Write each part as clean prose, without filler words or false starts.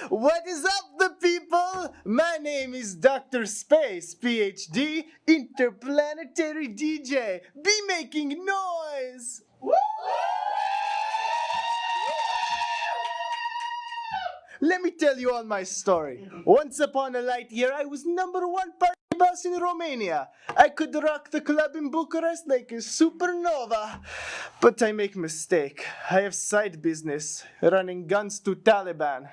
What is up, the people? My name is Dr. Space, PhD, interplanetary DJ. Be making noise! Let me tell you all my story. Once upon a light year, I was #1 party boss in Romania. I could rock the club in Bucharest like a supernova. But I make mistake. I have side business, running guns to Taliban.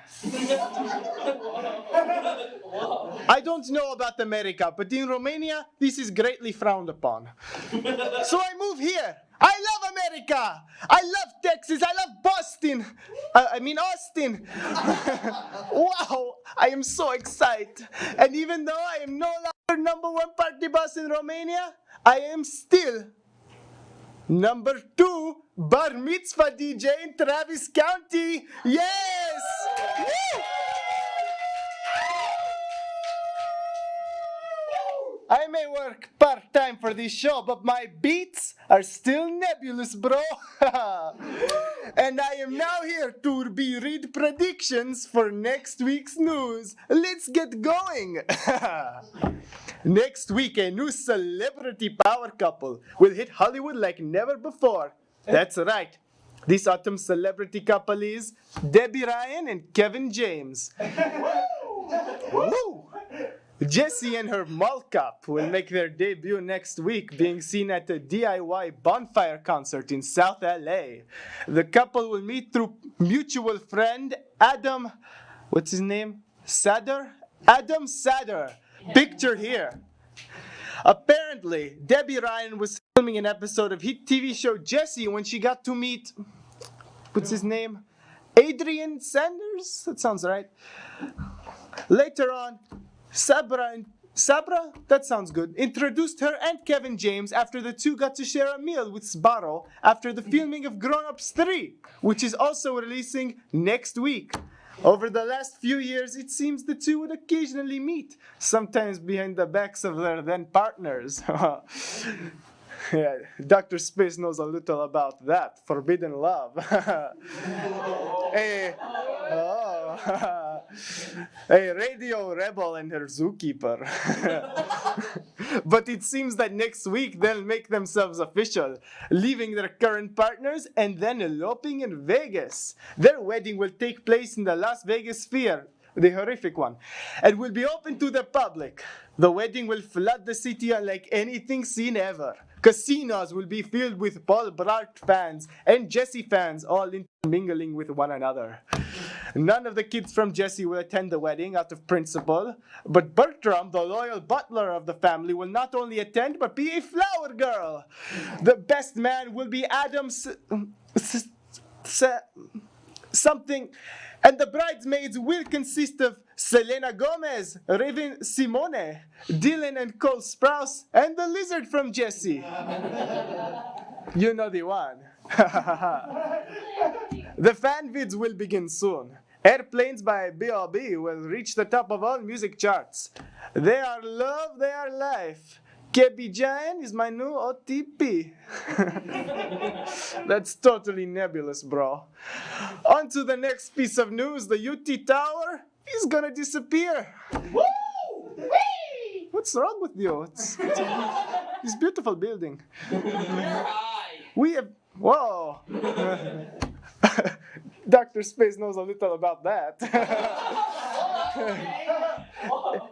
I don't know about America, but in Romania, this is greatly frowned upon. So I move here. I love America. I love Texas. I love Boston. Austin. Wow, I am so excited. And even though I am no longer #1 party boss in Romania, I am still #2 bar mitzvah DJ in Travis County. Yes! Woo! I may work part-time for this show, but my beats are still nebulous, bro. And I am now here to read predictions for next week's news. Let's get going. Next week, a new celebrity power couple will hit Hollywood like never before. That's right. This autumn celebrity couple is Debbie Ryan and Kevin James. Woo! Jessie and her mall cop will make their debut next week, being seen at a DIY bonfire concert in South LA. The couple will meet through mutual friend Adam, what's his name? Sadler? Adam Sadler. Picture here. Apparently, Debbie Ryan was filming an episode of hit TV show Jessie when she got to meet, what's his name? Adrian Sanders? That sounds right. Later on, Sabra, that sounds good, introduced her and Kevin James after the two got to share a meal with Sbarro after the filming of Grown Ups 3, which is also releasing next week. Over the last few years, it seems the two would occasionally meet, sometimes behind the backs of their then partners. Yeah, Dr. Space knows a little about that. Forbidden love. Hey, a radio rebel and her zookeeper. But it seems that next week they'll make themselves official, leaving their current partners and then eloping in Vegas. Their wedding will take place in the Las Vegas Sphere, the horrific one, and will be open to the public. The wedding will flood the city unlike anything seen ever. Casinos will be filled with Paul Blart fans and Jessie fans, all intermingling with one another. None of the kids from Jessie will attend the wedding out of principle, but Bertram, the loyal butler of the family, will not only attend but be a flower girl. The best man will be Adam something, and the bridesmaids will consist of Selena Gomez, Raven Simone, Dylan and Cole Sprouse, and the lizard from Jessie. You know the one. The fan vids will begin soon. Airplanes by B.O.B. will reach the top of all music charts. They are love, they are life. Kebi Jain is my new OTP. That's totally nebulous, bro. On to the next piece of news. The UT Tower is gonna disappear. Woo! Whee! What's wrong with you? It's a beautiful building. We have... Whoa! Dr. Space knows a little about that.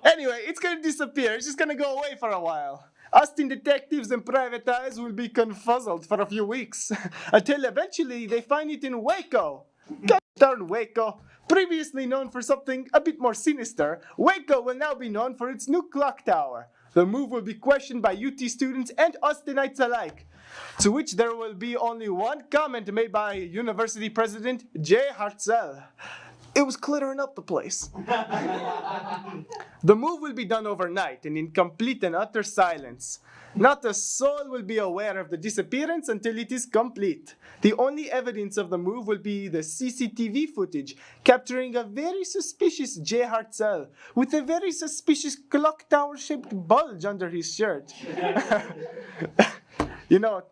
Anyway, it's gonna disappear. It's just gonna go away for a while. Austin detectives and private eyes will be confuzzled for a few weeks, until eventually they find it in Waco. God darn Waco. Previously known for something a bit more sinister, Waco will now be known for its new clock tower. The move will be questioned by UT students and Austinites alike, to which there will be only one comment made by University President Jay Hartzell. It was clearing up the place. The move will be done overnight and in complete and utter silence. Not a soul will be aware of the disappearance until it is complete. The only evidence of the move will be the CCTV footage capturing a very suspicious Jay Hartzell with a very suspicious clock tower-shaped bulge under his shirt. You know,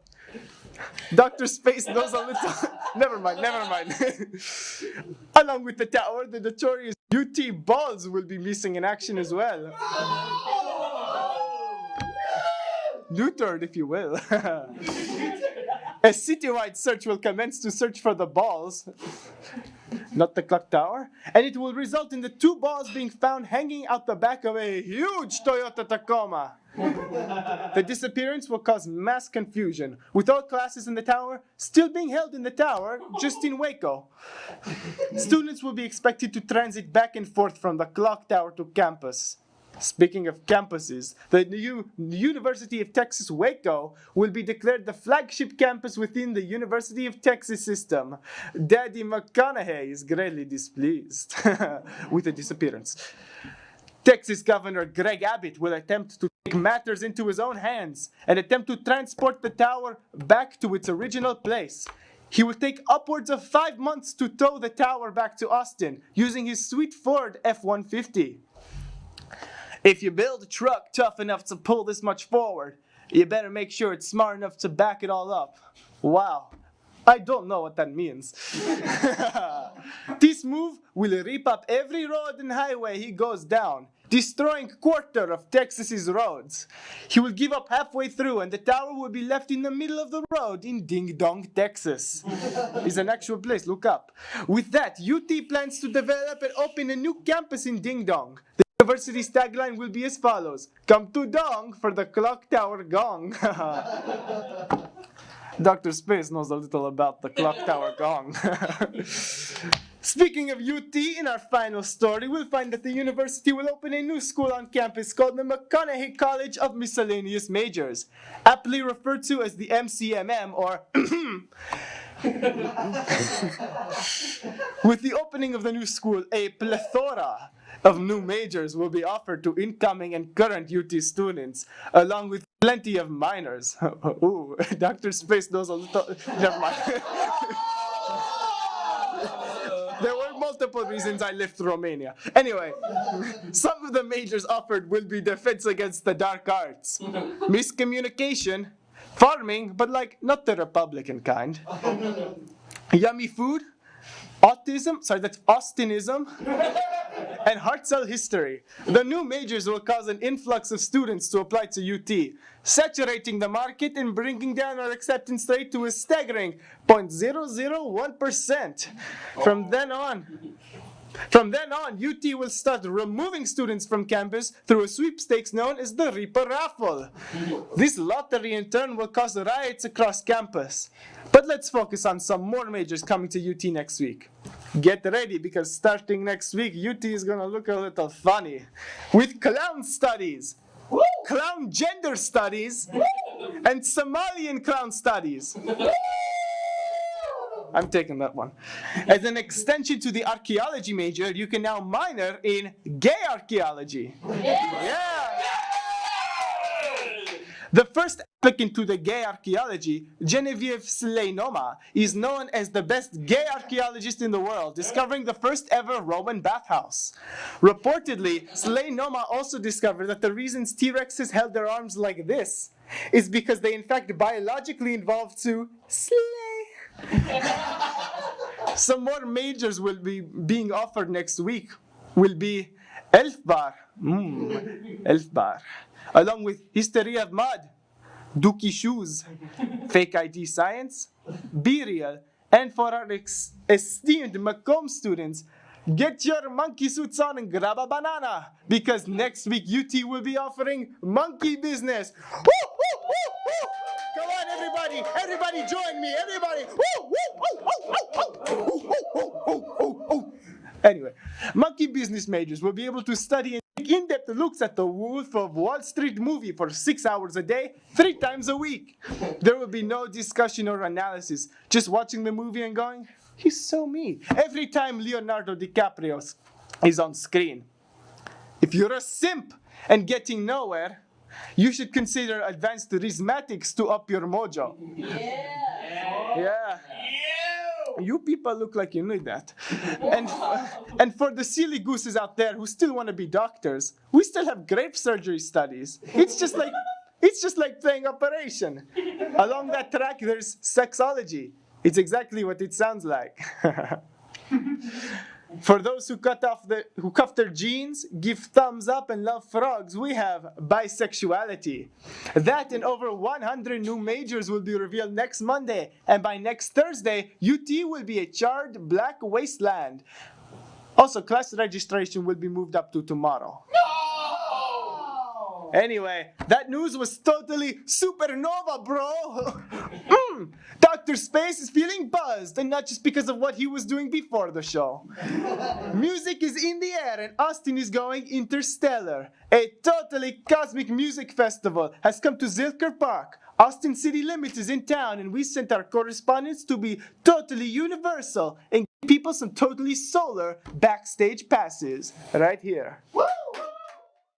Dr. Space knows a little. Never mind. Along with the tower, the notorious UT balls will be missing in action as well. Neutered, if you will. A citywide search will commence to search for the balls, not the clock tower, and it will result in the 2 balls being found hanging out the back of a huge Toyota Tacoma. The disappearance will cause mass confusion, with all classes in the tower still being held in the tower, just in Waco. Students will be expected to transit back and forth from the clock tower to campus. Speaking of campuses, the University of Texas Waco will be declared the flagship campus within the University of Texas system. Daddy McConaughey is greatly displeased with the disappearance. Texas Governor Greg Abbott will attempt to take matters into his own hands and attempt to transport the tower back to its original place. He will take upwards of 5 months to tow the tower back to Austin using his sweet Ford F-150. If you build a truck tough enough to pull this much forward, you better make sure it's smart enough to back it all up. Wow. I don't know what that means. This move will rip up every road and highway he goes down, destroying a quarter of Texas's roads. He will give up halfway through and the tower will be left in the middle of the road in Ding Dong, Texas. It's an actual place, look up. With that, UT plans to develop and open a new campus in Ding Dong. The university's tagline will be as follows: "Come to Dong for the clock tower gong." Dr. Space knows a little about the clock tower gong. Speaking of UT, in our final story, we'll find that the university will open a new school on campus called the McConaughey College of Miscellaneous Majors, aptly referred to as the MCMM, or with the opening of the new school, a plethora of new majors will be offered to incoming and current UT students, along with plenty of minors. Ooh, Dr. Space knows a little. Never mind. There were multiple reasons I left Romania. Anyway, some of the majors offered will be defense against the dark arts, miscommunication, farming, but like not the Republican kind, yummy food, autism, sorry, that's Austinism, and hard sell history. The new majors will cause an influx of students to apply to UT, saturating the market and bringing down our acceptance rate to a staggering 0.001%. From then on, UT will start removing students from campus through a sweepstakes known as the Reaper Raffle. This lottery in turn will cause riots across campus. But let's focus on some more majors coming to UT next week. Get ready, because starting next week, UT is gonna look a little funny. With clown studies, clown gender studies, and Somalian clown studies. I'm taking that one. As an extension to the archaeology major, you can now minor in gay archaeology. Yeah! The first applicant to the gay archaeology, Genevieve Sleinoma, is known as the best gay archaeologist in the world, discovering the first ever Roman bathhouse. Reportedly, Sleinoma also discovered that the reasons T-Rexes held their arms like this is because they in fact biologically evolved to slay. Some more majors will be being offered next week. Will be Elfbar, Elfbar, along with History of Mud, Dookie Shoes, Fake ID Science, Be Real, and for our esteemed Macomb students, get your monkey suits on and grab a banana, because next week UT will be offering monkey business. Woo, woo, woo, woo. Come on, everybody! Everybody join me! Everybody! Woo, woo, woo, woo, woo, woo, woo, woo, woo, woo. Anyway, monkey business majors will be able to study and take in-depth looks at the Wolf of Wall Street movie for 6 hours a day, 3 times a week. There will be no discussion or analysis, just watching the movie and going, he's so me, every time Leonardo DiCaprio is on screen. If you're a simp and getting nowhere, you should consider advanced rhizmatics to up your mojo. Yeah. You people look like you need that. And for the silly gooses out there who still want to be doctors, we still have grape surgery studies. It's just like It's just like playing Operation. Along that track, there's sexology. It's exactly what it sounds like. For those who cuff their jeans, give thumbs up and love frogs, we have bisexuality. That and over 100 new majors will be revealed next Monday, and by next Thursday, UT will be a charred black wasteland. Also, class registration will be moved up to tomorrow. Anyway, that news was totally supernova, bro! Dr. Space is feeling buzzed, and not just because of what he was doing before the show. Music is in the air, and Austin is going interstellar. A totally cosmic music festival has come to Zilker Park. Austin City Limits is in town, and we sent our correspondents to be totally universal and give people some totally solar backstage passes right here.